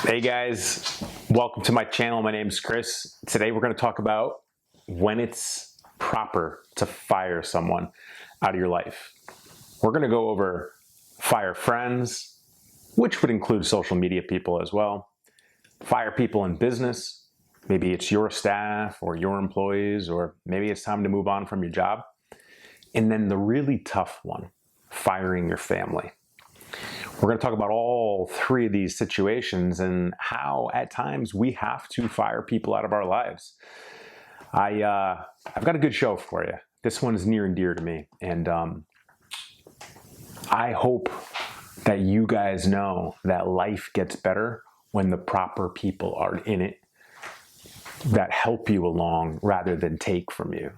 Hey guys, welcome to my channel. My name's Chris. Today we're going to talk about when it's proper to fire someone out of your life. We're going to go over fire friends, which would include social media people as well, fire people in business, maybe it's your staff or your employees, or maybe it's time to move on from your job, and then the really tough one, firing your family. We're going to talk about all three of these situations and how at times we have to fire people out of our lives. I've got a good show for you. This one is near and dear to me, and I hope that you guys know that life gets better when the proper people are in it that help you along rather than take from you.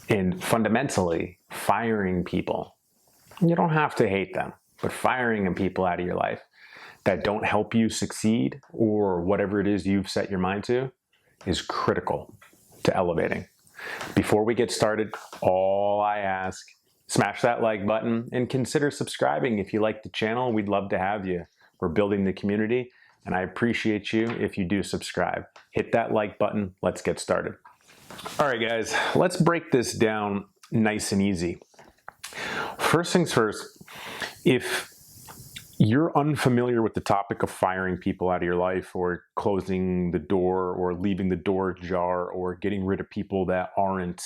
And fundamentally, firing people, you don't have to hate them, but firing people out of your life that don't help you succeed or whatever it is you've set your mind to is critical to elevating. Before we get started, all I ask, smash that like button and consider subscribing if you like the channel. We'd love to have you. We're building the community, and I appreciate you if you do subscribe. Hit that like button. Let's get started. All right, guys, let's break this down nice and easy. First things first, if you're unfamiliar with the topic of firing people out of your life or closing the door or leaving the door ajar or getting rid of people that aren't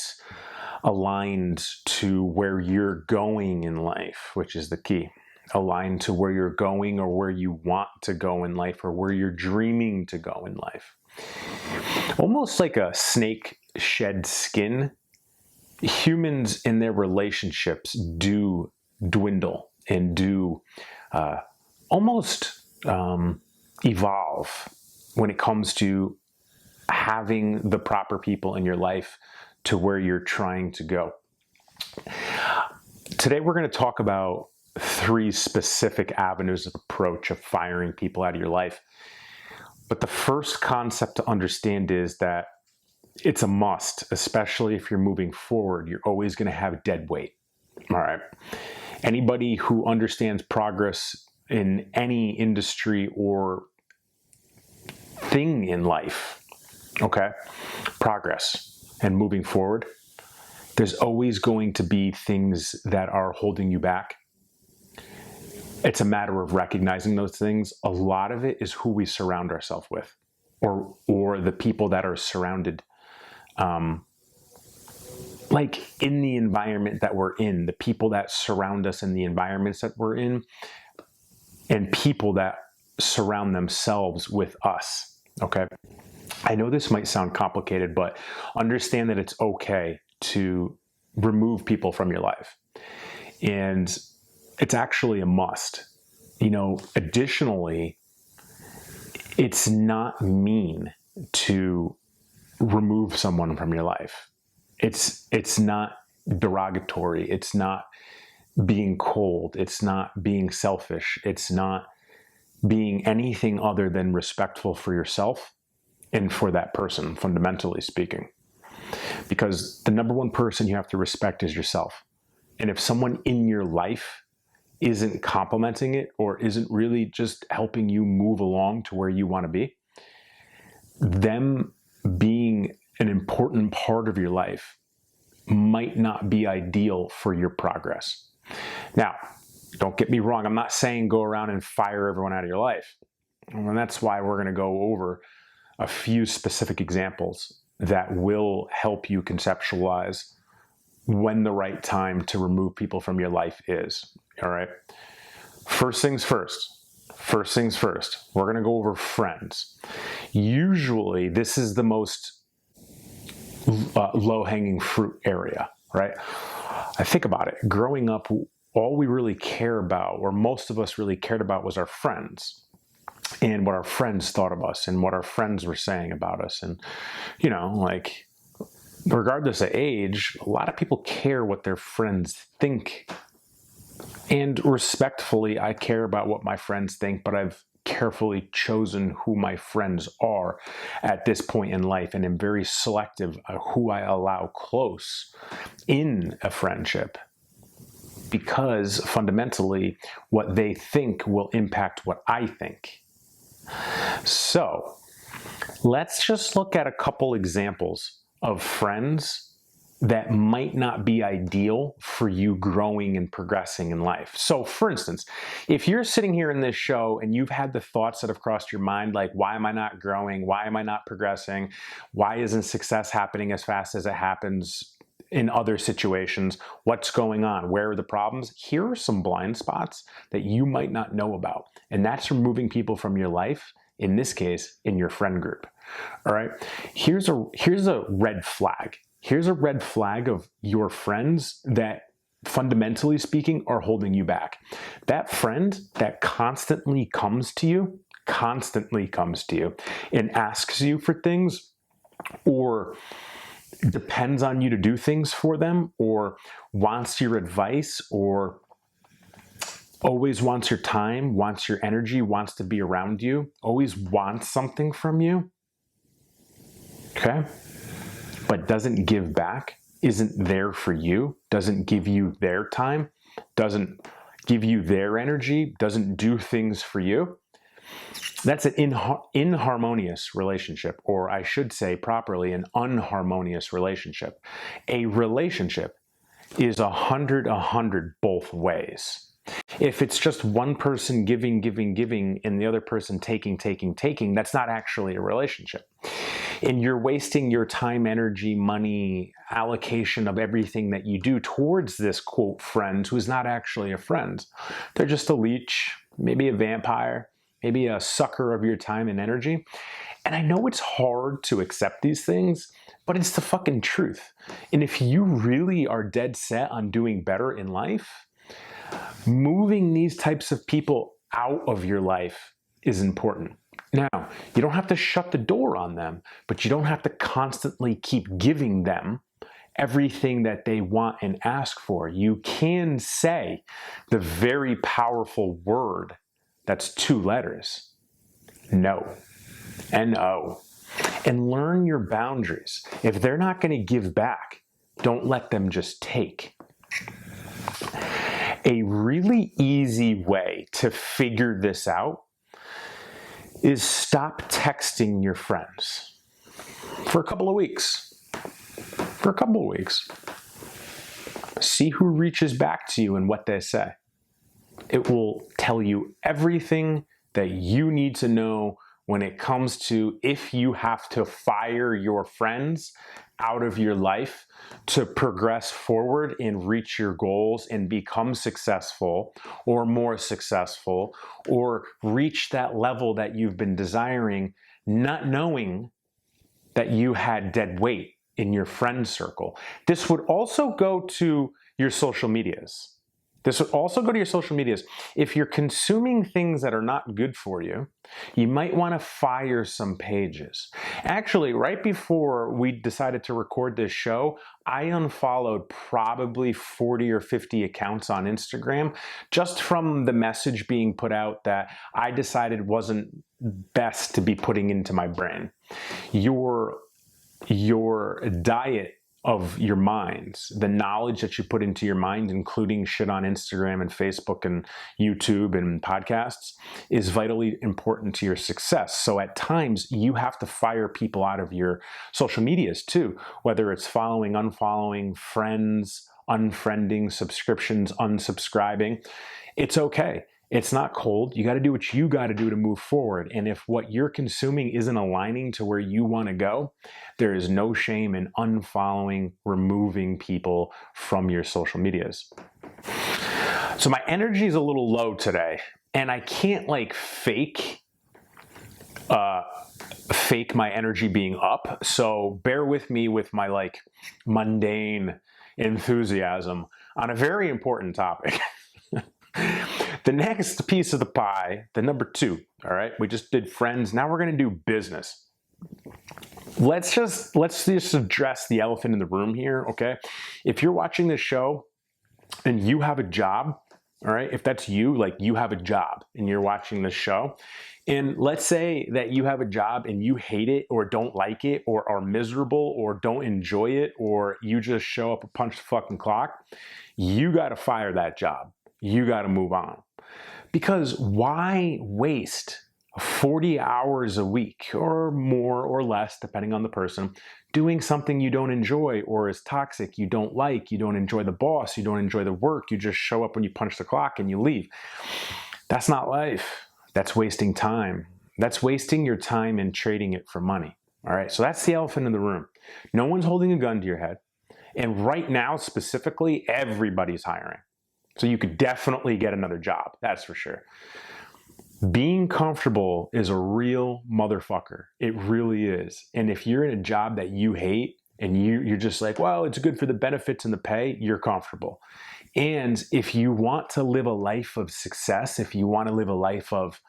aligned to where you're going in life, which is the key, aligned to where you're going or where you want to go in life or where you're dreaming to go in life. Almost like a snake sheds skin, humans in their relationships do dwindle and do almost evolve when it comes to having the proper people in your life to where you're trying to go. Today we're going to talk about three specific avenues of approach of firing people out of your life. But the first concept to understand is that it's a must, especially if you're moving forward. You're always going to have dead weight. All right. Anybody who understands progress in any industry or thing in life, okay, progress and moving forward, there's always going to be things that are holding you back. It's a matter of recognizing those things. A lot of it is who we surround ourselves with, or the people that are surrounded like in the environment that we're in, the people that surround us in the environments that we're in, and people that surround themselves with us, okay? I know this might sound complicated, but understand that it's okay to remove people from your life. And it's actually a must. Additionally, it's not mean to remove someone from your life. It's not derogatory. It's not being cold. It's not being selfish. It's not being anything other than respectful for yourself and for that person, fundamentally speaking. Because the number one person you have to respect is yourself. And if someone in your life isn't complimenting it or isn't really just helping you move along to where you want to be, them being an important part of your life might not be ideal for your progress. Now, don't get me wrong. I'm not saying go around and fire everyone out of your life. And that's why we're going to go over a few specific examples that will help you conceptualize when the right time to remove people from your life is. All right. First things first. We're going to go over friends. Usually, this is the most low-hanging fruit area, right? I think about it. Growing up, all we really care about, or most of us really cared about, was our friends and what our friends thought of us and what our friends were saying about us. And, like, regardless of age, a lot of people care what their friends think. And respectfully, I care about what my friends think, but I've carefully chosen who my friends are at this point in life, and am very selective of who I allow close in a friendship, because fundamentally what they think will impact what I think. So let's just look at a couple examples of friends that might not be ideal for you growing and progressing in life. So for instance, if you're sitting here in this show and you've had the thoughts that have crossed your mind, like, why am I not growing? Why am I not progressing? Why isn't success happening as fast as it happens in other situations? What's going on? Where are the problems? Here are some blind spots that you might not know about. And that's removing people from your life, in this case, in your friend group. All right, here's a red flag. Here's a red flag of your friends that, fundamentally speaking, are holding you back. That friend that constantly comes to you and asks you for things, or depends on you to do things for them, or wants your advice, or always wants your time, wants your energy, wants to be around you, always wants something from you, okay? But doesn't give back, isn't there for you, doesn't give you their time, doesn't give you their energy, doesn't do things for you. That's an inharmonious relationship, or I should say properly, an unharmonious relationship. A relationship is 100 both ways. If it's just one person giving, and the other person taking, that's not actually a relationship. And you're wasting your time, energy, money, allocation of everything that you do towards this, quote, friend who's not actually a friend. They're just a leech, maybe a vampire, maybe a sucker of your time and energy. And I know it's hard to accept these things, but it's the fucking truth. And if you really are dead set on doing better in life, moving these types of people out of your life is important. Now, you don't have to shut the door on them, but you don't have to constantly keep giving them everything that they want and ask for. You can say the very powerful word that's 2 letters, no, N-O, and learn your boundaries. If they're not going to give back, don't let them just take. A really easy way to figure this out is stop texting your friends for a couple of weeks. See who reaches back to you and what they say. It will tell you everything that you need to know when it comes to if you have to fire your friends out of your life to progress forward and reach your goals and become successful or more successful, or reach that level that you've been desiring, not knowing that you had dead weight in your friend circle. This would also go to your social medias. If you're consuming things that are not good for you, you might want to fire some pages. Actually, right before we decided to record this show, I unfollowed probably 40 or 50 accounts on Instagram, just from the message being put out that I decided wasn't best to be putting into my brain. Your diet of your minds, the knowledge that you put into your mind, including shit on Instagram and Facebook and YouTube and podcasts, is vitally important to your success. So at times you have to fire people out of your social medias too, whether it's following, unfollowing, friends, unfriending, subscriptions, unsubscribing. It's okay. It's not cold. You got to do what you got to do to move forward. And if what you're consuming isn't aligning to where you want to go, there is no shame in unfollowing, removing people from your social medias. So my energy is a little low today, and I can't fake my energy being up. So bear with me with my mundane enthusiasm on a very important topic. The next piece of the pie, the number 2, all right? We just did friends. Now we're going to do business. Let's just address the elephant in the room here, okay? If you're watching this show and you have a job, all right? If that's you, you have a job and you're watching this show, and let's say that you have a job and you hate it or don't like it or are miserable or don't enjoy it, or you just show up and punch the fucking clock, you got to fire that job. You got to move on. Because why waste 40 hours a week or more or less, depending on the person, doing something you don't enjoy or is toxic, you don't like, you don't enjoy the boss, you don't enjoy the work, you just show up when you punch the clock and you leave. That's not life. That's wasting time. That's wasting your time and trading it for money. All right, so that's the elephant in the room. No one's holding a gun to your head. And right now, specifically, everybody's hiring. So you could definitely get another job, that's for sure. Being comfortable is a real motherfucker. It really is. And if you're in a job that you hate and you're just like, well, it's good for the benefits and the pay, you're comfortable. And if you want to live a life of success, if you want to live a life of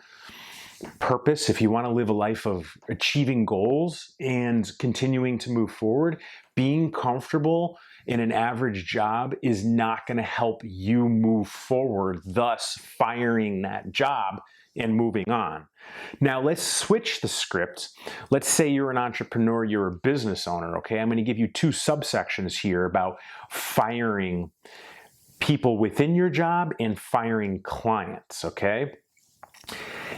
purpose, if you want to live a life of achieving goals and continuing to move forward, being comfortable in an average job is not going to help you move forward, thus firing that job and moving on. Now let's switch the script. Let's say you're an entrepreneur, you're a business owner, okay? I'm going to give you two subsections here about firing people within your job and firing clients, okay?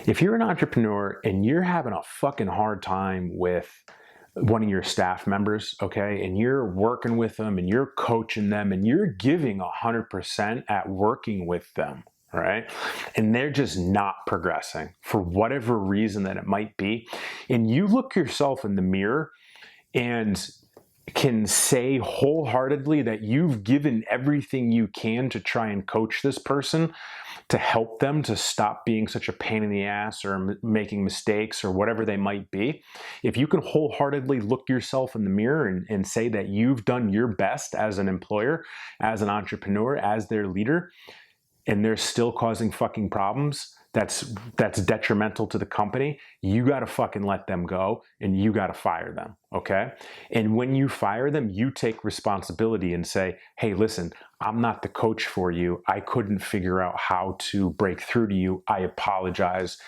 If you're an entrepreneur and you're having a fucking hard time with one of your staff members, okay, and you're working with them and you're coaching them and you're giving 100% at working with them, right? And they're just not progressing for whatever reason that it might be. And you look yourself in the mirror and can say wholeheartedly that you've given everything you can to try and coach this person, to help them to stop being such a pain in the ass or making mistakes or whatever they might be. If you can wholeheartedly look yourself in the mirror and say that you've done your best as an employer, as an entrepreneur, as their leader, and they're still causing fucking problems, that's detrimental to the company, you got to fucking let them go and you got to fire them, okay? And when you fire them, you take responsibility and say, hey, listen, I'm not the coach for you. I couldn't figure out how to break through to you. I apologize.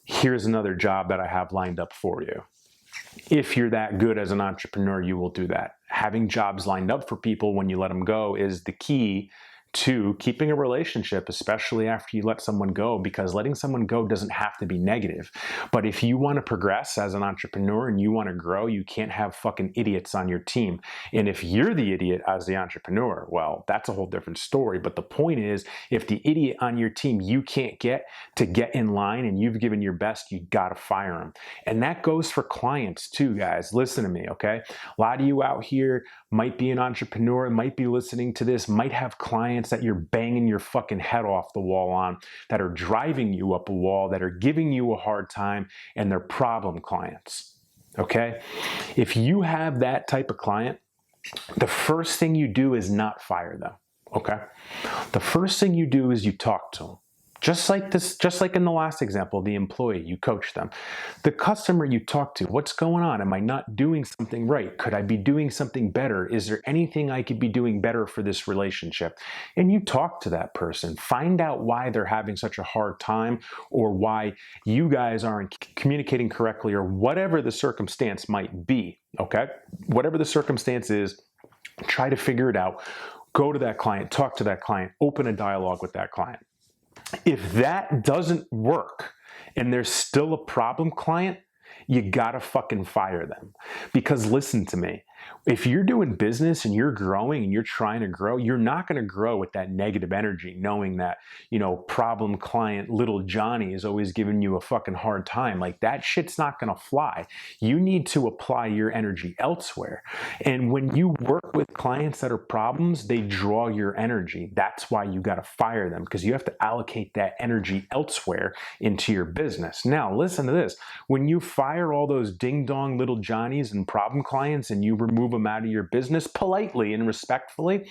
Here's another job that I have lined up for you. If you're that good as an entrepreneur, you will do that. Having jobs lined up for people when you let them go is the key to keeping a relationship, especially after you let someone go, because letting someone go doesn't have to be negative. But if you want to progress as an entrepreneur and you want to grow, you can't have fucking idiots on your team. And if you're the idiot as the entrepreneur, well, that's a whole different story. But the point is, if the idiot on your team you can't get to get in line and you've given your best, you got to fire them. And that goes for clients too, guys. Listen to me, okay? A lot of you out here might be an entrepreneur, might be listening to this, might have clients that you're banging your fucking head off the wall on, that are driving you up a wall, that are giving you a hard time, and they're problem clients, okay? If you have that type of client, the first thing you do is not fire them, okay? The first thing you do is you talk to them. Just like in the last example, the employee, you coach them. The customer you talk to, what's going on? Am I not doing something right? Could I be doing something better? Is there anything I could be doing better for this relationship? And you talk to that person. Find out why they're having such a hard time, or why you guys aren't communicating correctly, or whatever the circumstance might be, okay? Whatever the circumstance is, try to figure it out. Go to that client, talk to that client, open a dialogue with that client. If that doesn't work and there's still a problem client, you gotta fucking fire them. Because listen to me, if you're doing business and you're growing and you're trying to grow, you're not going to grow with that negative energy, knowing that, you know, problem client little Johnny is always giving you a fucking hard time. Like, that shit's not going to fly. You need to apply your energy elsewhere. And when you work with clients that are problems, they draw your energy. That's why you got to fire them, because you have to allocate that energy elsewhere into your business. Now, listen to this. When you fire all those ding-dong little Johnnies and problem clients and you remove them out of your business politely and respectfully,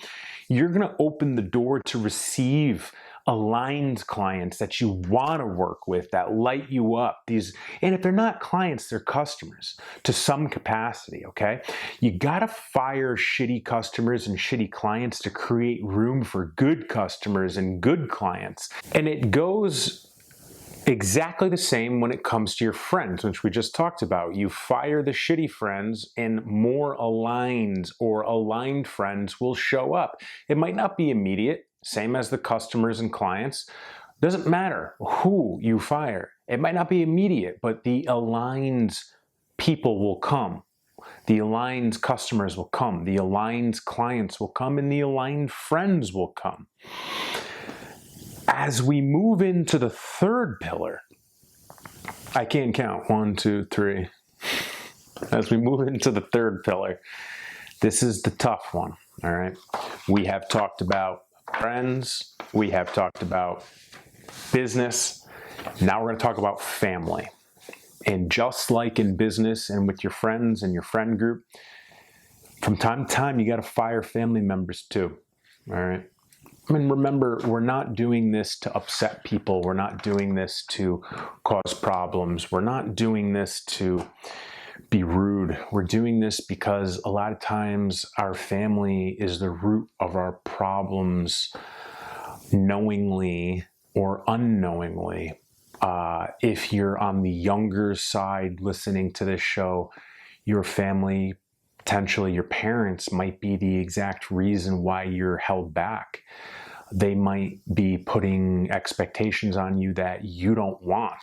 you're going to open the door to receive aligned clients that you want to work with, that light you up. And if they're not clients, they're customers to some capacity, okay? You got to fire shitty customers and shitty clients to create room for good customers and good clients. And it goes exactly the same when it comes to your friends, which we just talked about. You fire the shitty friends and more aligned or aligned friends will show up. It might not be immediate, same as the customers and clients. Doesn't matter who you fire. It might not be immediate, but the aligned people will come. The aligned customers will come. The aligned clients will come, and the aligned friends will come. As we move into the third pillar, I can't count. 1, 2, 3. As we move into the third pillar, this is the tough one, all right? We have talked about friends. We have talked about business. Now we're going to talk about family. And just like in business and with your friends and your friend group, from time to time, you got to fire family members too, all right? I mean, remember, we're not doing this to upset people. We're not doing this to cause problems. We're not doing this to be rude. We're doing this because a lot of times our family is the root of our problems, knowingly or unknowingly. If you're on the younger side listening to this show, your family, potentially your parents, might be the exact reason why you're held back. They might be putting expectations on you that you don't want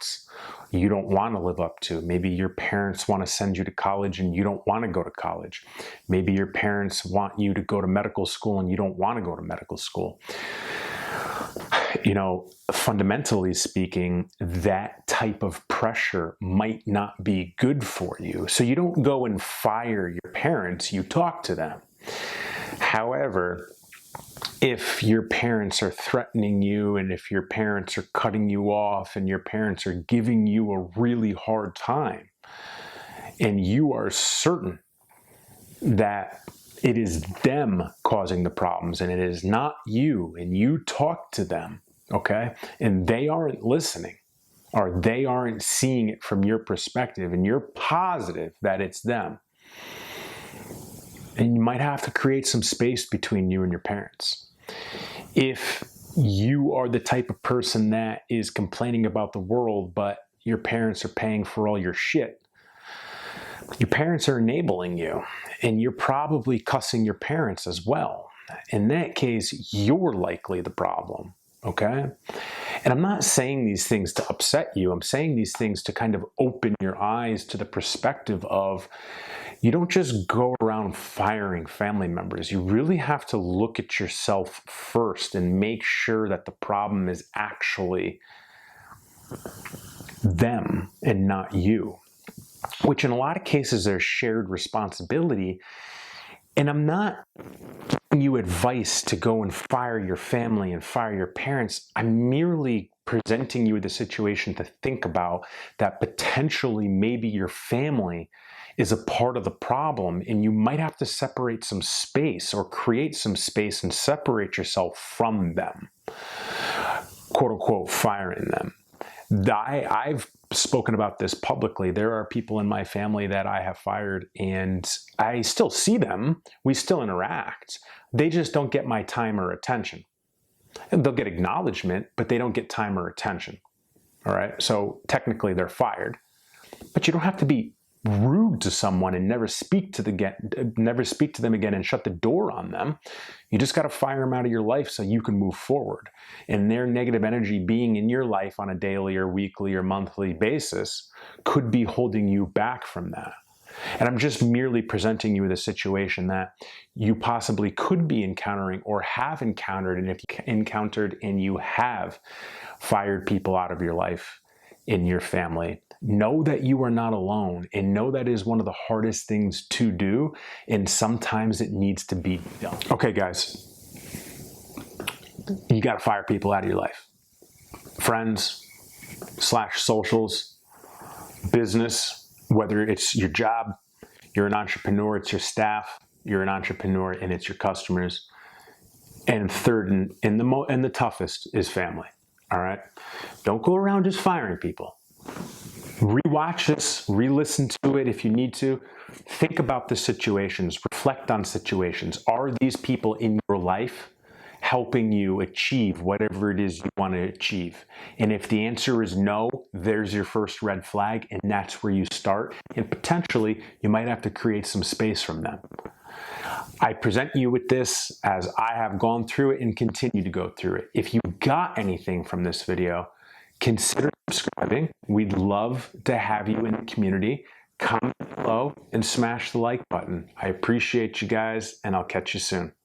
to live up to. Maybe your parents want to send you to college and you don't want to go to college. Maybe your parents want you to go to medical school and you don't want to go to medical school. You know, fundamentally speaking, that type of pressure might not be good for you. So you don't go and fire your parents, you talk to them. However, if your parents are threatening you, and if your parents are cutting you off, and your parents are giving you a really hard time, and you are certain that it is them causing the problems and it is not you, and you talk to them, okay, and they aren't listening, or they aren't seeing it from your perspective, and you're positive that it's them, and you might have to create some space between you and your parents. If you are the type of person that is complaining about the world, but your parents are paying for all your shit, your parents are enabling you, and you're probably cussing your parents as well. In that case, you're likely the problem, okay? And I'm not saying these things to upset you. I'm saying these things to kind of open your eyes to the perspective of, you don't just go around firing family members. You really have to look at yourself first and make sure that the problem is actually them and not you, which in a lot of cases there's shared responsibility. And I'm not giving you advice to go and fire your family and fire your parents. I'm merely presenting you with a situation to think about, that potentially maybe your family is a part of the problem, and you might have to separate some space or create some space and separate yourself from them, quote unquote, firing them. I've spoken about this publicly. There are people in my family that I have fired, and I still see them. We still interact. They just don't get my time or attention. And they'll get acknowledgement, but they don't get time or attention. All right. So technically they're fired, but you don't have to be rude to someone and never speak to them again and shut the door on them. You just got to fire them out of your life so you can move forward. And their negative energy being in your life on a daily or weekly or monthly basis could be holding you back from that. And I'm just merely presenting you with a situation that you possibly could be encountering or have encountered. And if you encountered and you have fired people out of your life in your family, know that you are not alone, and know that is one of the hardest things to do, and sometimes it needs to be done. Okay, guys, you got to fire people out of your life. Friends / socials, business, whether it's your job, you're an entrepreneur, it's your staff, you're an entrepreneur, and it's your customers. And third, and the toughest is family. All right? Don't go around just firing people. Rewatch this, re-listen to it if you need to. Think about the situations, reflect on situations. Are these people in your life helping you achieve whatever it is you want to achieve? And if the answer is no, there's your first red flag, and that's where you start. And potentially, you might have to create some space from them. I present you with this as I have gone through it and continue to go through it. If you got anything from this video, consider subscribing. We'd love to have you in the community. Comment below and smash the like button. I appreciate you guys, and I'll catch you soon.